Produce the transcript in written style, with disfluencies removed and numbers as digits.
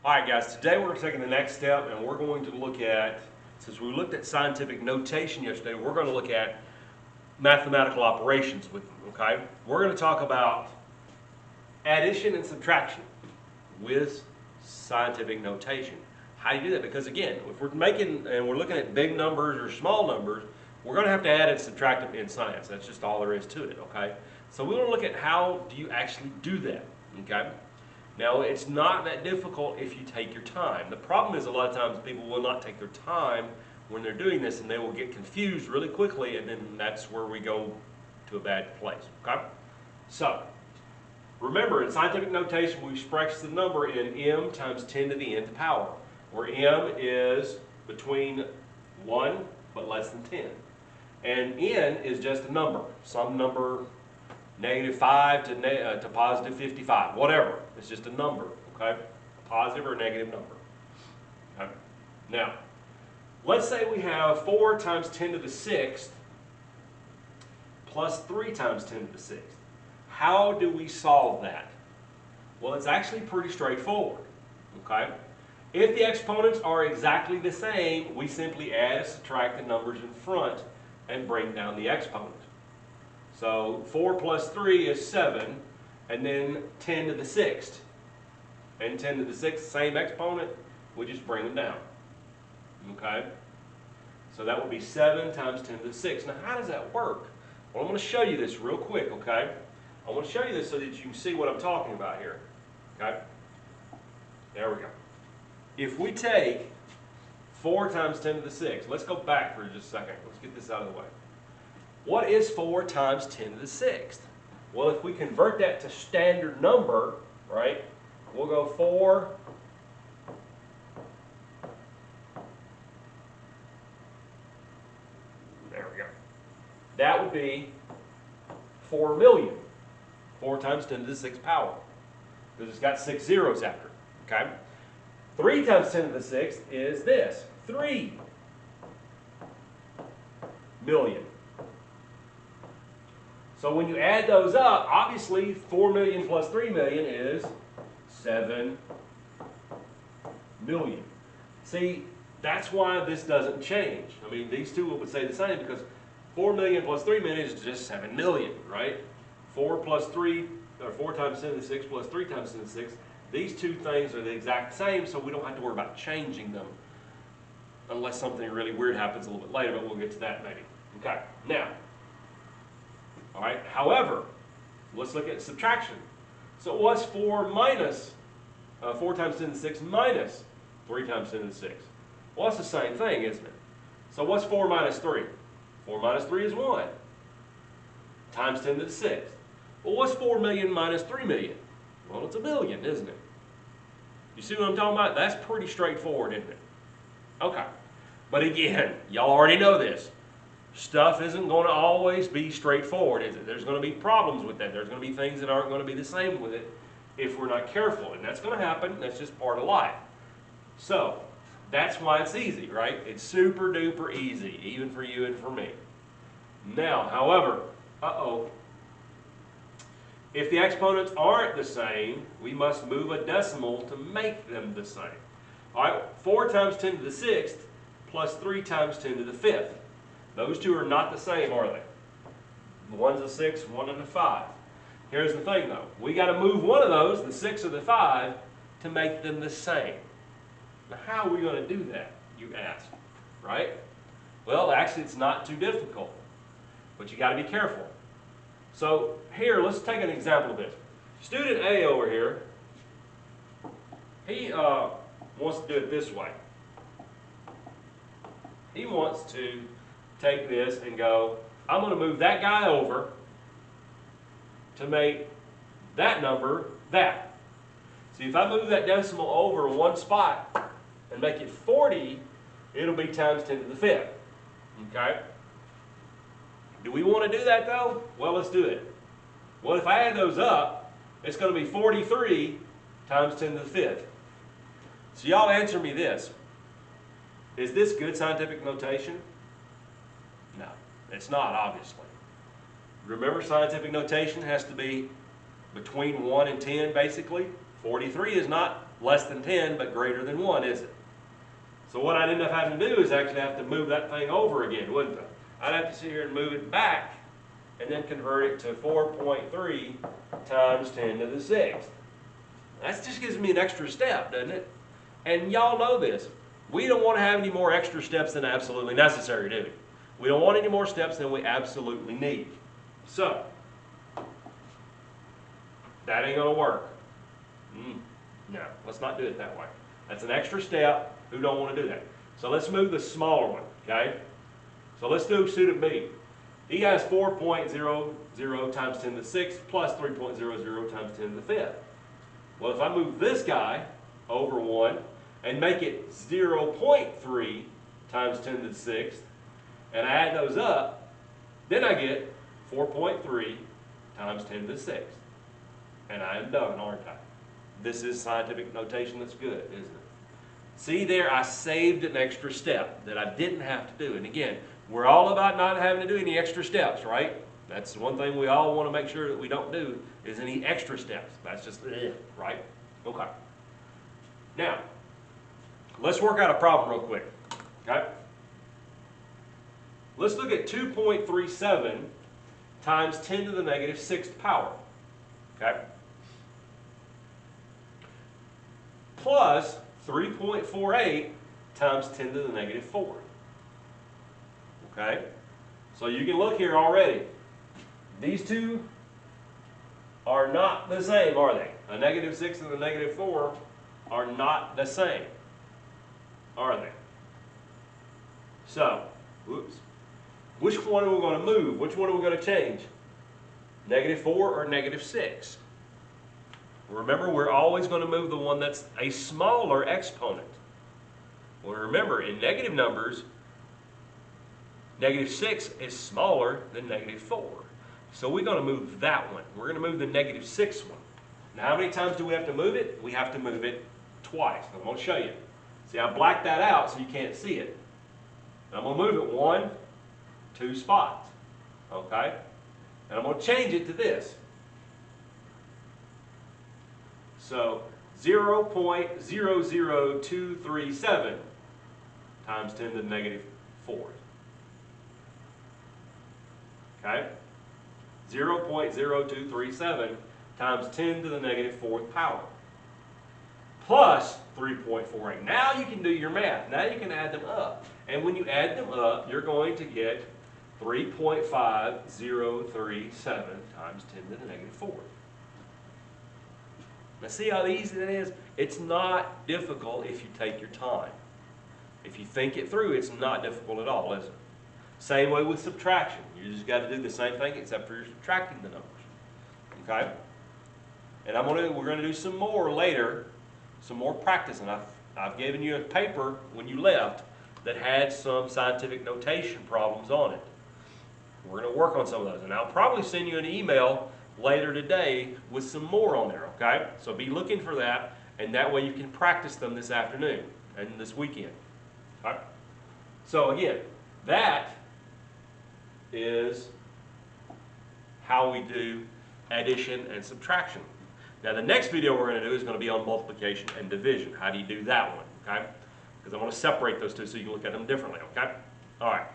Alright guys, today we're taking the next step and we're going to look at, since we looked at scientific notation yesterday, we're going to look at mathematical operations with them, okay? We're going to talk about addition and subtraction with scientific notation. How do you do that? Because again, if we're making, and we're looking at big numbers or small numbers, we're going to have to add and subtract them in science. That's just all there is to it, okay? So we want to look at how do you actually do that, okay? Now, it's not that difficult if you take your time. The problem is a lot of times people will not take their time when they're doing this and they will get confused really quickly, and then that's where we go to a bad place, okay? So, remember, in scientific notation, we express the number in m times 10 to the nth power, where m is between 1 but less than 10. And n is just a number, some number, -5 to positive 55, whatever. It's just a number, okay? A positive or a negative number. Okay? Now, let's say we have 4 times 10 to the 6th plus 3 times 10 to the 6th. How do we solve that? Well, it's actually pretty straightforward, okay? If the exponents are exactly the same, we simply add and subtract the numbers in front and bring down the exponent. So 4 plus 3 is 7, and then 10 to the 6th. And 10 to the 6th, same exponent, we just bring them down. Okay? So that would be 7 times 10 to the 6th. Now how does that work? Well, I'm going to show you this real quick, okay? I want to show you this so that you can see what I'm talking about here. Okay? There we go. If we take 4 times 10 to the 6th, let's go back for just a second. Let's get this out of the way. What is 4 times 10 to the 6th? Well, if we convert that to standard number, right, we'll go 4 there we go. That would be 4 million. 4 times 10 to the 6th power. Because it's got 6 zeros after it. Okay? 3 times 10 to the 6th is this. 3 million. So when you add those up, obviously 4 million plus 3 million is 7 million. See, that's why this doesn't change. I mean, these two would say the same because 4 million plus 3 million is just 7 million, right? 4 plus 3, or 4 times 10 to the 6 plus 3 times 10 to the 6, these two things are the exact same, so we don't have to worry about changing them unless something really weird happens a little bit later, but we'll get to that maybe. Okay, now, all right, however, let's look at subtraction. So what's 4 minus 4 times 10 to the 6 minus 3 times 10 to the 6? Well, that's the same thing, isn't it? So what's 4 minus 3? 4 minus 3 is 1 times 10 to the 6th. Well, what's 4 million minus 3 million? Well, it's a million, isn't it? You see what I'm talking about? That's pretty straightforward, isn't it? Okay. But again, y'all already know this. Stuff isn't going to always be straightforward, is it? There's going to be problems with that. There's going to be things that aren't going to be the same with it if we're not careful. And that's going to happen. That's just part of life. So, that's why it's easy, right? It's super duper easy, even for you and for me. Now, however, if the exponents aren't the same, we must move a decimal to make them the same. All right, 4 times 10 to the 6th plus 3 times 10 to the 5th. Those two are not the same, are they? One's a 6, one and a 5. Here's the thing, though. We got to move one of those, the 6 or the 5, to make them the same. Now, how are we going to do that, you ask, right? Well, actually, it's not too difficult, but you got to be careful. So here, let's take an example of this. Student A over here, he wants to do it this way. He wants to take this and go, I'm going to move that guy over to make that number that. See, if I move that decimal over one spot and make it 40, it'll be times 10 to the 5th. Okay? Do we want to do that though? Well, let's do it. Well, if I add those up, it's going to be 43 times 10 to the 5th. So y'all answer me this. Is this good scientific notation? No, it's not, obviously. Remember, scientific notation has to be between 1 and 10, basically. 43 is not less than 10 but greater than 1, is it? So what I'd end up having to do is actually have to move that thing over again, wouldn't I? I'd have to sit here and move it back and then convert it to 4.3 times 10 to the 6th. That just gives me an extra step, doesn't it? And y'all know this. We don't want to have any more extra steps than absolutely necessary, do we? We don't want any more steps than we absolutely need. So, that ain't going to work. No, let's not do it that way. That's an extra step. Who don't want to do that? So let's move the smaller one, okay? So let's do student B. He has 4.00 times 10 to the 6th plus 3.00 times 10 to the 5th. Well, if I move this guy over 1 and make it 0.3 times 10 to the 6th, and I add those up, then I get 4.3 times 10 to the 6th. And I am done, aren't I? This is scientific notation that's good, isn't it? See there, I saved an extra step that I didn't have to do. And again, we're all about not having to do any extra steps, right? That's one thing we all want to make sure that we don't do is any extra steps. That's just it, right? Okay. Now, let's work out a problem real quick, okay? Let's look at 2.37 times 10 to the negative 6th power, okay? Plus 3.48 times 10 to the negative 4. Okay? So you can look here already. These two are not the same, are they? A negative 6 and a negative 4 are not the same, are they? So, whoops. Which one are we going to move? Which one are we going to change? Negative 4 or negative 6? Remember, we're always going to move the one that's a smaller exponent. Well, remember, in negative numbers, negative 6 is smaller than negative 4. So we're going to move that one. We're going to move the negative 6 one. Now, how many times do we have to move it? We have to move it twice. I'm going to show you. See, I blacked that out so you can't see it. I'm going to move it 1, 2 spots. Okay? And I'm going to change it to this. So 0.00237 times 10 to the negative 4. Okay? 0.0237 times 10 to the negative 4th power. Plus 3.48. Now you can do your math. Now you can add them up. And when you add them up, you're going to get 3.5037 times 10 to the negative 4. Now see how easy that is? It's not difficult if you take your time. If you think it through, it's not difficult at all, is it? Same way with subtraction. You just got to do the same thing except for you're subtracting the numbers. Okay? And we're going to do some more later, some more practice. And I've given you a paper when you left that had some scientific notation problems on it. We're going to work on some of those. And I'll probably send you an email later today with some more on there, okay? So be looking for that, and that way you can practice them this afternoon and this weekend. All right? So again, that is how we do addition and subtraction. Now the next video we're going to do is going to be on multiplication and division. How do you do that one, okay? Because I want to separate those two so you can look at them differently, okay? All right.